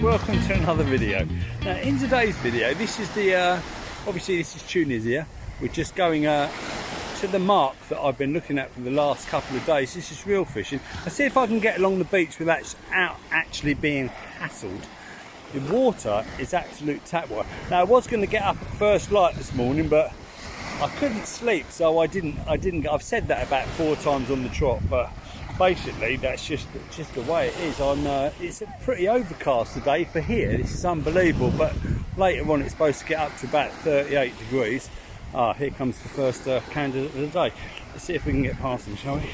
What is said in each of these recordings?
welcome to another video. Now in today's video, this is the obviously this is Tunisia. We're just going to the mark that I've been looking at for the last couple of days. This is real fishing. Let's see if I can get along the beach without actually being hassled. The water is absolute tap water. Now I was going to get up at first light this morning, but I couldn't sleep, so I didn't. I've said that about 4 times on the trot, but basically that's just the way it is. It's pretty overcast today for here. This is unbelievable, but later on it's supposed to get up to about 38 degrees. Here comes the first candidate of the day. Let's see if we can get past them, shall we?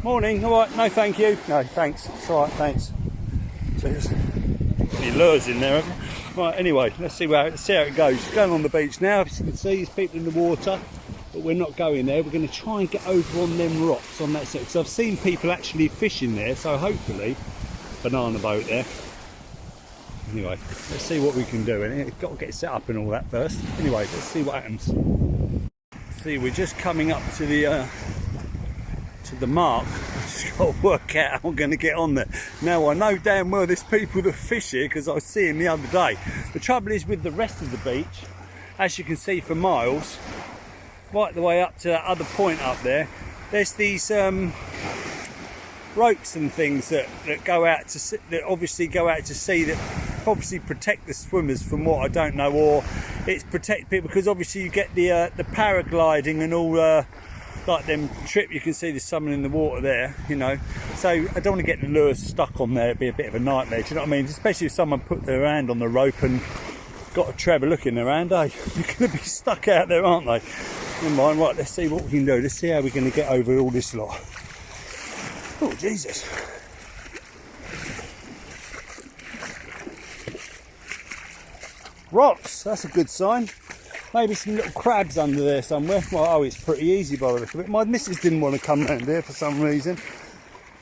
Morning. All right. No, thank you. No, thanks. It's all right. Thanks. Cheers. Any lures in there, haven't you? Right. Anyway, let's see how it goes. Going on the beach now. As you can see, there's people in the water, but we're not going there. We're going to try and get over on them rocks on that side, because I've seen people actually fishing there. So hopefully, banana boat there. Anyway, let's see what we can do. And it's got to get set up and all that first. Anyway, let's see what happens. See, we're just coming up to the mark. I've just got to work out how I'm going to get on there. Now I know damn well there's people that fish here because I was seeing the other day. The trouble is with the rest of the beach, as you can see for miles, right the way up to that other point up there, there's these ropes and things that go out to sea, that obviously go out to sea, that obviously protect the swimmers from what I don't know, or it's protect people because obviously you get the paragliding and all like them trip. You can see there's someone in the water there, you know, so I don't want to get the lures stuck on there. It'd be a bit of a nightmare, do you know what I mean? Especially if someone put their hand on the rope and got a Trevor look in their hand, you're going to be stuck out there, aren't they? Never mind. Right, let's see what we can do. Let's see how we're going to get over all this lot. Oh Jesus. Rocks, that's a good sign. Maybe some little crabs under there somewhere. Well, oh, it's pretty easy by the look of it. My missus didn't want to come round there for some reason.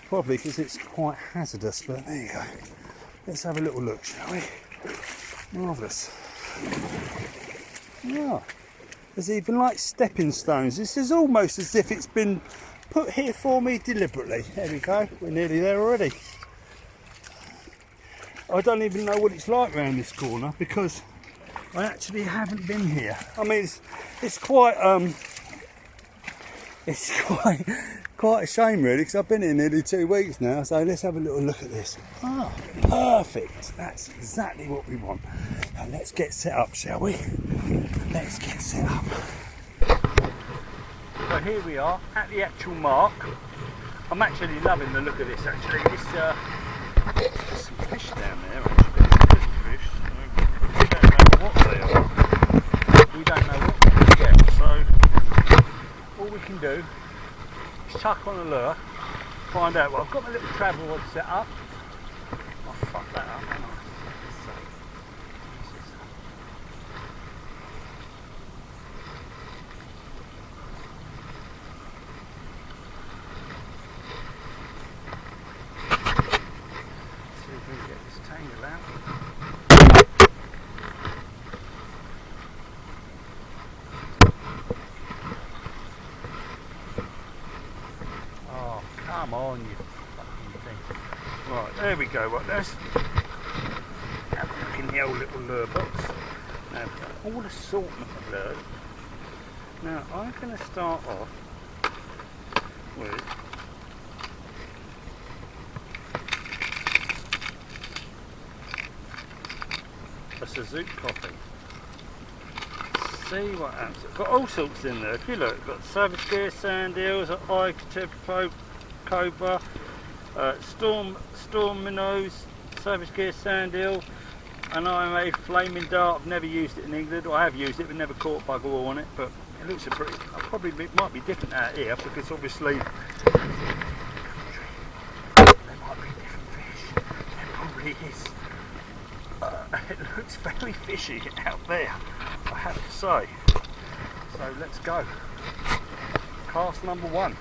Probably because it's quite hazardous, but there you go. Let's have a little look, shall we? Marvellous. Oh, there's even like stepping stones. This is almost as if it's been put here for me deliberately. There we go. We're nearly there already. I don't even know what it's like around this corner because I actually haven't been here. I mean, it's quite quite a shame really, because I've been here nearly 2 weeks now. So let's have a little look at this. Ah, perfect. That's exactly what we want. Now let's get set up, shall we? Let's get set up. So here we are at the actual mark. I'm actually loving the look of this. Actually, there's some fish down there. Actually, fish. We don't know what they are. We don't know what we're going to get. So all we can do is chuck on a lure, find out. Well, I've got my little travel rod set up. I'll fuck that up. Haven't I? Come on, you fucking thing. Right, there we go. Right, let's have a look in the old little lure box. Now, I've got all the assortment of lures. Now, I'm going to start off with a Suzuki coffee. See what happens. It's got all sorts in there. If you look, it's got service gear, sand eels, Ike, Cobra, storm minnows, service gear, sand eel, and I'm a flaming dart. I've never used it in England. I have used it but never caught bugger all on it, but it looks a pretty, it might be different out here because obviously there might be different fish. There probably is. It looks very fishy out there, I have to say. So let's go. Cast number 1.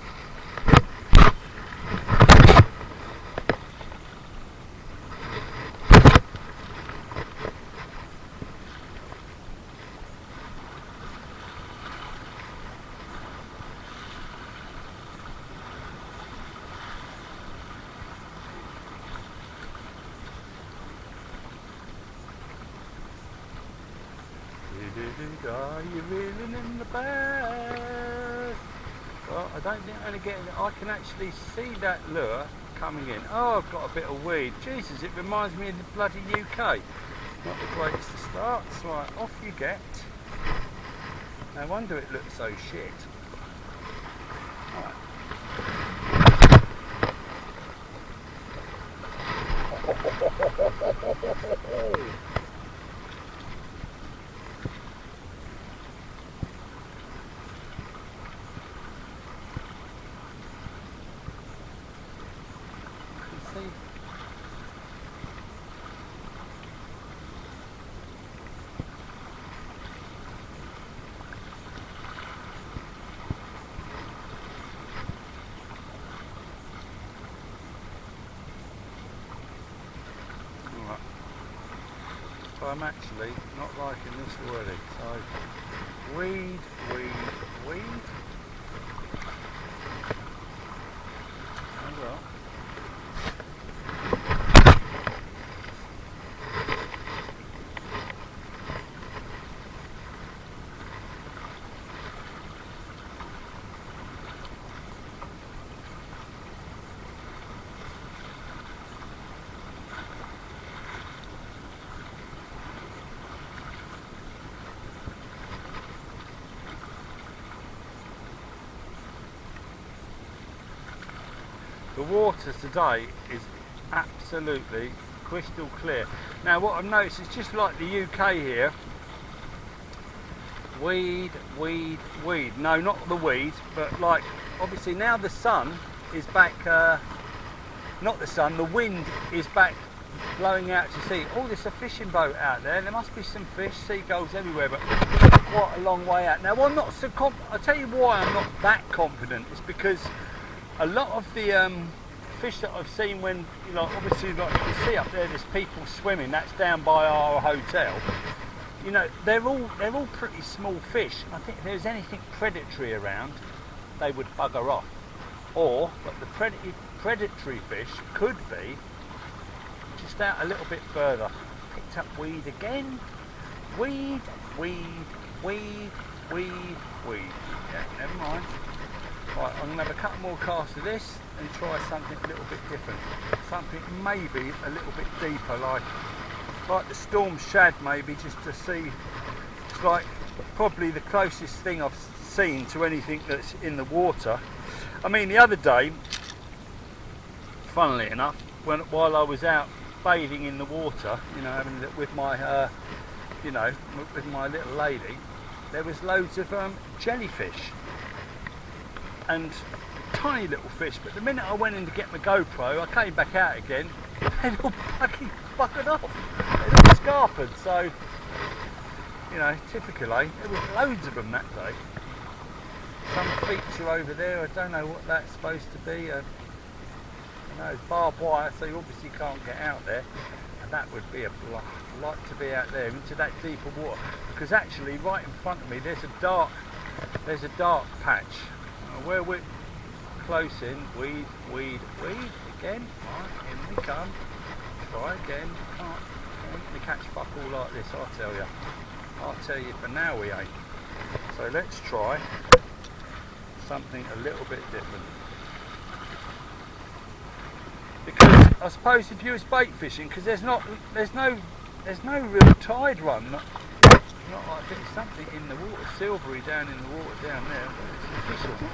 Are you reeling in the bass? Well, I don't think I'm going to get it. I can actually see that lure coming in. Oh, I've got a bit of weed. Jesus, it reminds me of the bloody UK. Not the greatest to start. So right, off you get. No wonder it looks so shit. Right. See? Right. So I'm actually not liking this already. So weed. Oh well. The water today is absolutely crystal clear. Now what I've noticed is just like the UK here, weed. No, not the weed, but like obviously now the sun is back, not the sun, the wind is back blowing out to sea. Oh, there's a fishing boat out there. There must be some fish, seagulls everywhere, but quite a long way out. Now I'm not so I'll tell you why I'm not that confident. It's because a lot of the fish that I've seen when, you know, obviously like you can see up there, there's people swimming, that's down by our hotel. You know, they're all pretty small fish. I think if there's anything predatory around, they would bugger off. Or, but the predatory fish could be just out a little bit further. Picked up weed again. Weed. Yeah, never mind. Right, I'm going to have a couple more casts of this and try something a little bit different. Something maybe a little bit deeper, like the storm shad maybe, just to see. It's like probably the closest thing I've seen to anything that's in the water. I mean, the other day, funnily enough, while I was out bathing in the water, you know, having with my, with my little lady, there was loads of jellyfish. And tiny little fish, but the minute I went in to get my GoPro, I came back out again, they'd all fucking buggered off. They'd all scarpered, so, you know, typically, there was loads of them that day. Some feature over there, I don't know what that's supposed to be. I know it's barbed wire, so you obviously can't get out there. And that would be I'd like to be out there into that deeper water, because actually right in front of me there's a dark patch. Where we're close in, weed again. Right, in we come. Try again. Can't we catch fuck all like this, I'll tell you for now we ain't. So let's try something a little bit different. Because I suppose if you was bait fishing, because there's no real tide run. Not like there's something in the water, silvery down in the water down there. There's some fish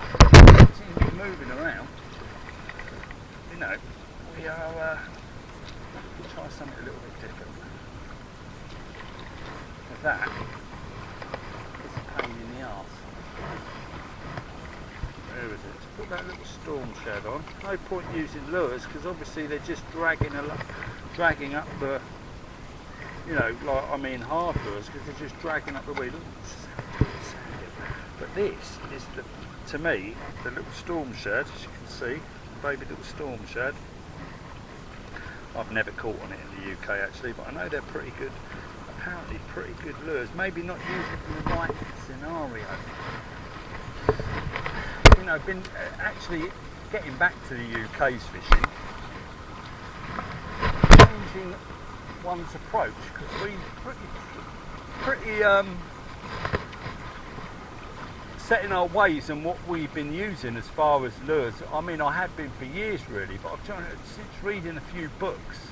seem to be moving around. You know, we are we'll try something a little bit different. That is a pain in the arse. Where is it? To put that little storm shad on. No point using lures because obviously they're just dragging up the. You know, like I mean hard lures, because they're just dragging up the weed. But this is to me, the little storm shad, as you can see, baby little storm shad. I've never caught on it in the UK actually, but I know they're pretty good. Apparently, pretty good lures. Maybe not used in the right scenario. You know, been actually getting back to the UK's fishing, changing one's approach, because we pretty setting our ways and what we've been using as far as lures. I mean, I have been for years really, but I've tried since reading a few books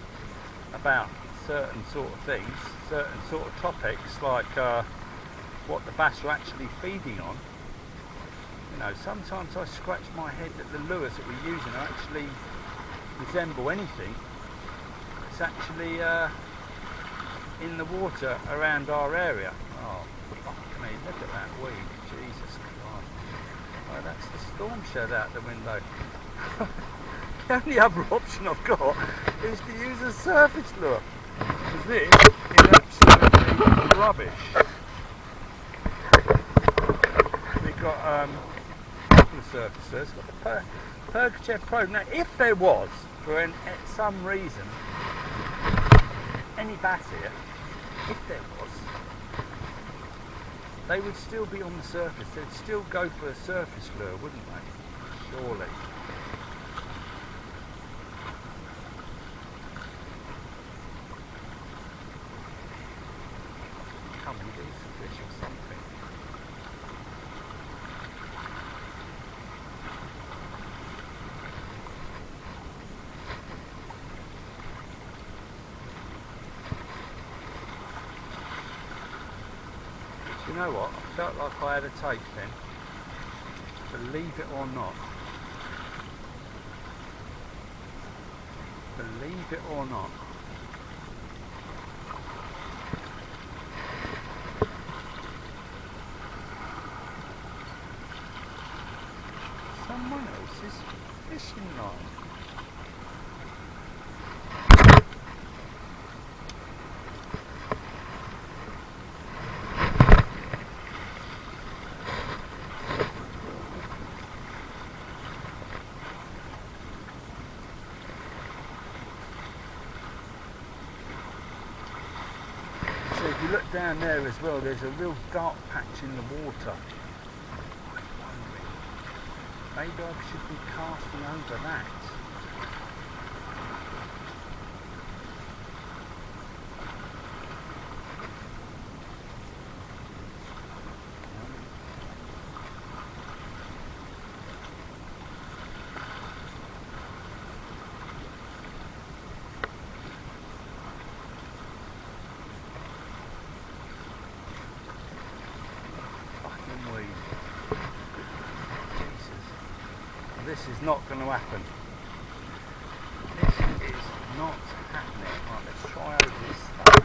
about certain sort of things, certain sort of topics, like what the bass are actually feeding on. You know, sometimes I scratch my head that the lures that we're using are actually resemble anything that's actually in the water around our area. Oh, fuck me, look at that weed, Jesus Christ. Oh, that's the storm shed out the window. The only other option I've got is to use a surface lure, because this is absolutely rubbish. We've got a couple of surfaces, got the Perkachev Pro. Now, if there was, for some reason, any bass here, if there was, they would still be on the surface. They'd still go for a surface lure, wouldn't they? Surely. Come and do some fish or something. You know what? I felt like I had a take then. Believe it or not. Believe it or not. Someone else's fishing line. So if you look down there as well, there's a real dark patch in the water. Maybe I should be casting over that. This is not going to happen. This is not happening. Right, let's try over this stuff.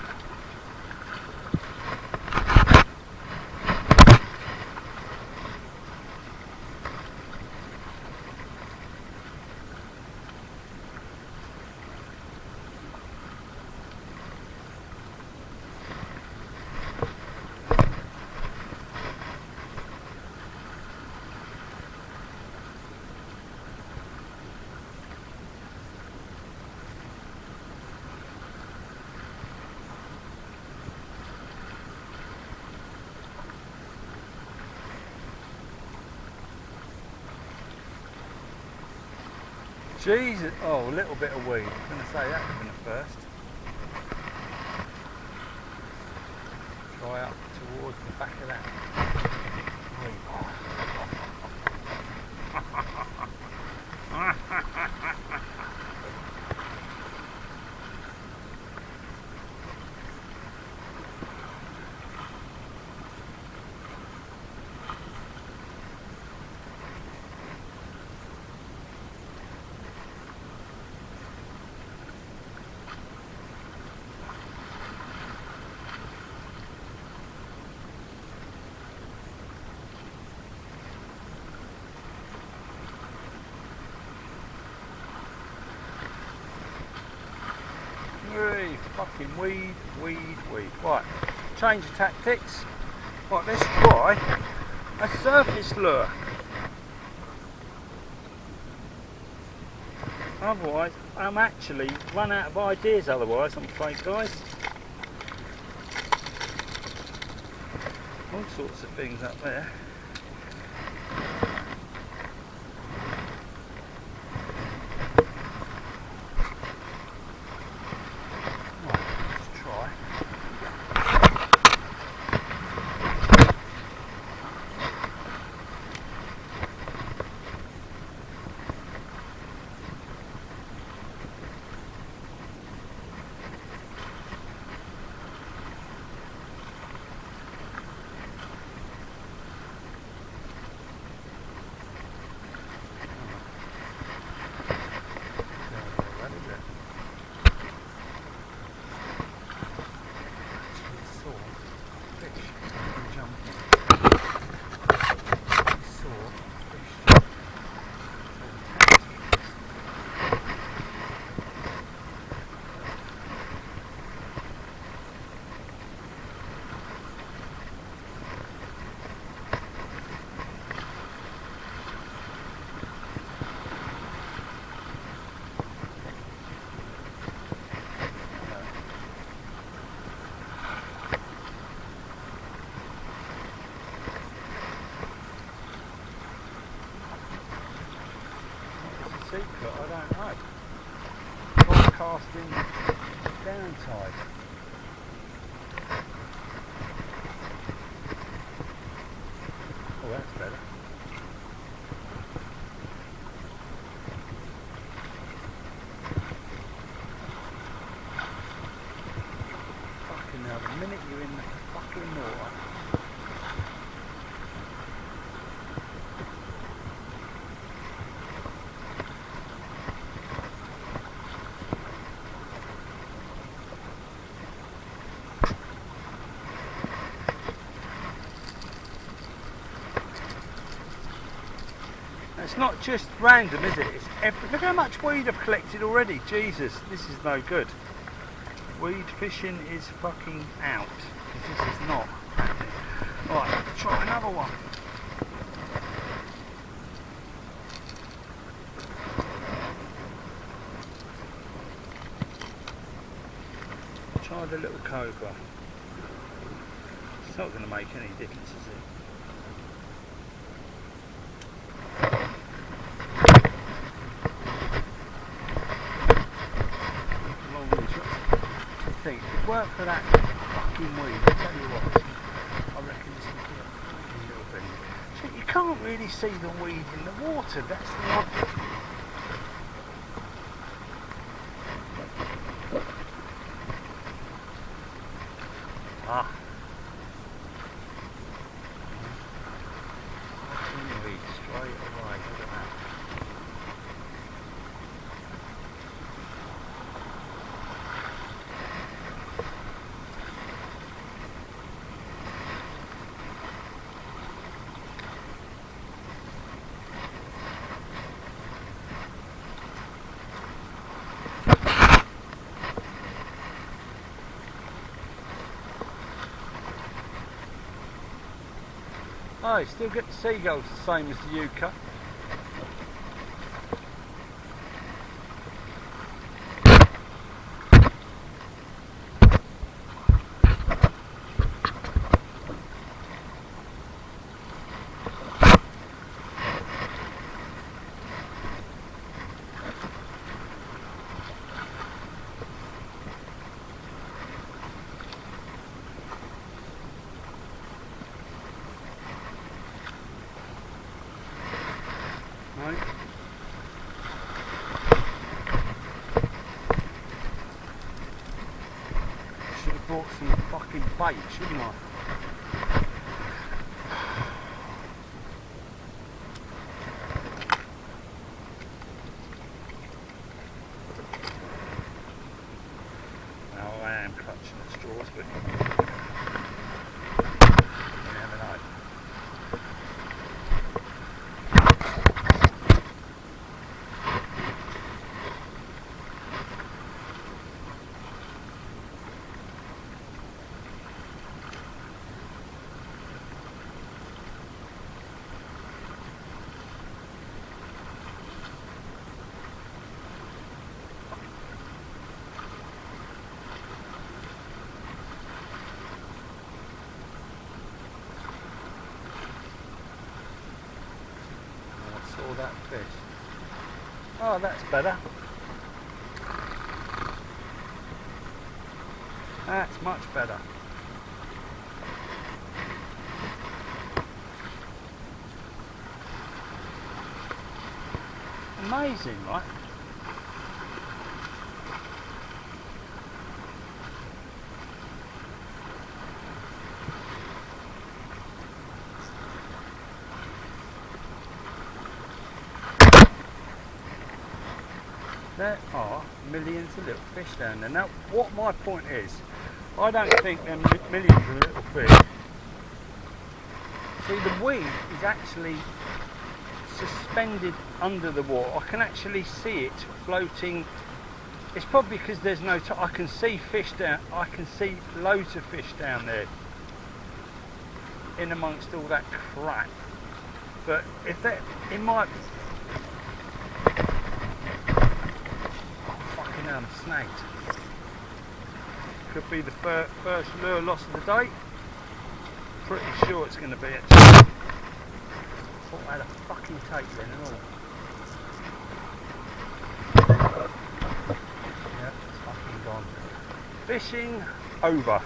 Jesus, oh, a little bit of weed. I was going to say that was the first. Try up towards the back of that. Fucking weed. Right, change of tactics. Right, let's try a surface lure. Otherwise, I'm actually run out of ideas otherwise, I'm afraid, guys. All sorts of things up there. secret, I don't know. Broadcasting down tide. Oh, that's better. Fucking hell, the minute you're in the fucking water. It's not just random, is it? It's look how much weed I've collected already. Jesus, this is no good. Weed fishing is fucking out. This is not happening. Right, try another one. Try the little cobra. It's not going to make any difference, is it? If it weren't for that fucking weed, I tell you what, I reckon this would be a little bit. So you can't really see the weed in the water, that's the odd thing. Ah. I've seen the weed straight away, look at that. Oh, you still get the seagulls the same as the UK. Right. Should have brought some fucking bait, shouldn't I? Now I am clutching at straws, but you never know. All that fish. Oh, that's better. That's much better. Amazing, right? There are millions of little fish down there. Now, what my point is, I don't think there are millions of little fish. See, the weed is actually suspended under the water. I can actually see it floating. It's probably because there's no I can see fish down. I can see loads of fish down there in amongst all that crap. But if that, it might. I'm snagged. Could be the first lure loss of the day. Pretty sure it's going to be actually. Thought I had a fucking tape then and all. fishing over.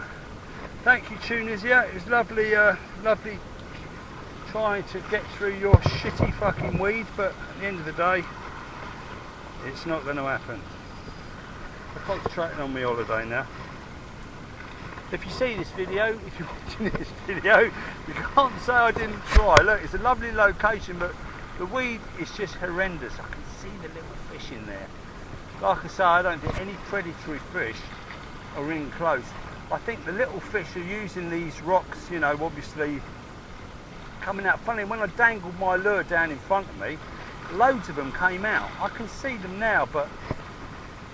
Thank you, Tunisia. It was lovely, lovely trying to get through your shitty fucking weed, but at the end of the day, it's not going to happen. I'm concentrating on my holiday now. If you see this video, if you're watching this video, you can't say I didn't try. Look, it's a lovely location, but the weed is just horrendous. I can see the little fish in there. Like I say, I don't think any predatory fish are in close. I think the little fish are using these rocks, you know, obviously coming out. Funny, when I dangled my lure down in front of me, loads of them came out. I can see them now, but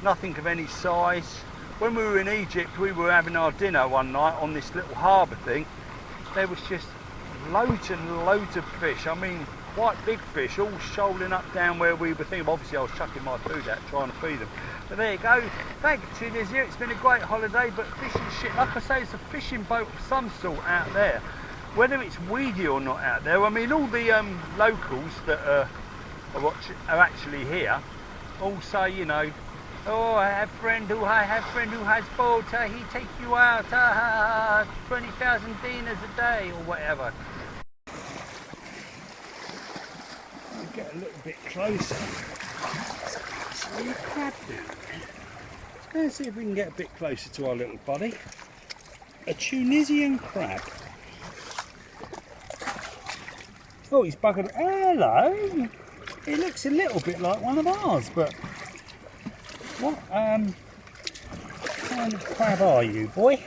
nothing of any size. When we were in Egypt, we were having our dinner one night on this little harbour thing. There was just loads and loads of fish. I mean, quite big fish, all shoaling up down where we were thinking. Obviously, I was chucking my food out trying to feed them. But there you go. Thank you, Tunisia. It's been a great holiday, but fishing shit. Like I say, it's a fishing boat of some sort out there. Whether it's weedy or not out there, I mean, all the locals that are actually here all say, you know, oh, I have friend who has boat, he take you out, 20,000 dinars a day or whatever. I'll get a little bit closer. See a crab down there. Let's go and see if we can get a bit closer to our little buddy. A Tunisian crab. Oh, he's buggered. Hello. He looks a little bit like one of ours, but what kind of crab are you, boy?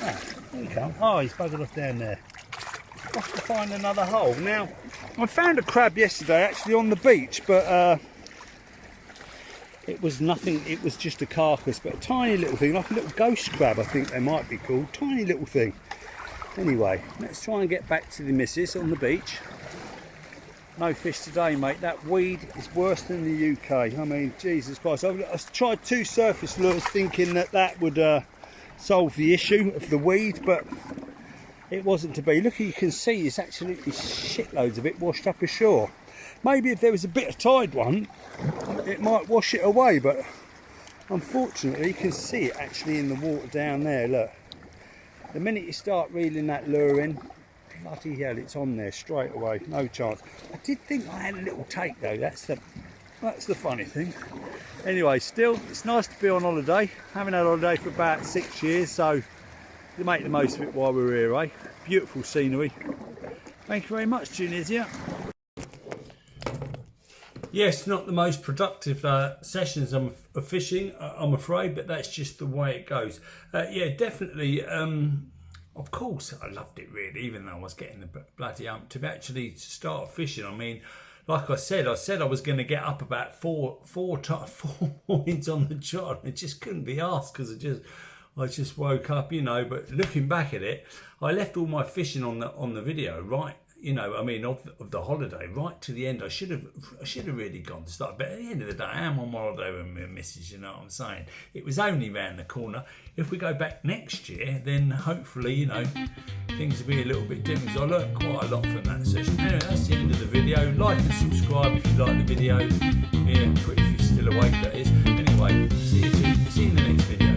Oh, there you come. Oh, he's buggered off down there. I'll have to find another hole. Now, I found a crab yesterday actually on the beach, but it was nothing. It was just a carcass, but a tiny little thing, like a little ghost crab, I think they might be called. Tiny little thing. Anyway, let's try and get back to the missus on the beach. No fish today, mate. That weed is worse than the UK. I mean, Jesus Christ. I tried 2 surface lures thinking that would solve the issue of the weed, but it wasn't to be. Look, you can see there's absolutely shitloads of it washed up ashore. Maybe if there was a bit of tide one, it might wash it away, but unfortunately you can see it actually in the water down there. Look, the minute you start reeling that lure in, bloody hell, it's on there straight away. No chance. I did think I had a little take though. That's the funny thing. Anyway, still, it's nice to be on holiday. Haven't had a holiday for about 6 years, so you make the most of it while we're here, eh? Beautiful scenery. Thank you very much, Tunisia. Yes, not the most productive sessions of fishing, I'm afraid, but that's just the way it goes. Yeah, definitely. Of course, I loved it really, even though I was getting the bloody hump to actually start fishing. I mean, like I said I was going to get up about four points on the chart. I just couldn't be asked because I just woke up, you know. But looking back at it, I left all my fishing on the video, right? You know, I mean, of the holiday right to the end. I should have really gone to start, but at the end of the day, I am on my holiday with my missus. You know what I'm saying? It was only round the corner. If we go back next year, then hopefully, you know, things will be a little bit different. I learned quite a lot from that session. Anyway, that's the end of the video. Like and subscribe if you like the video. Yeah, if you're still awake, that is. Anyway, see you in the next video.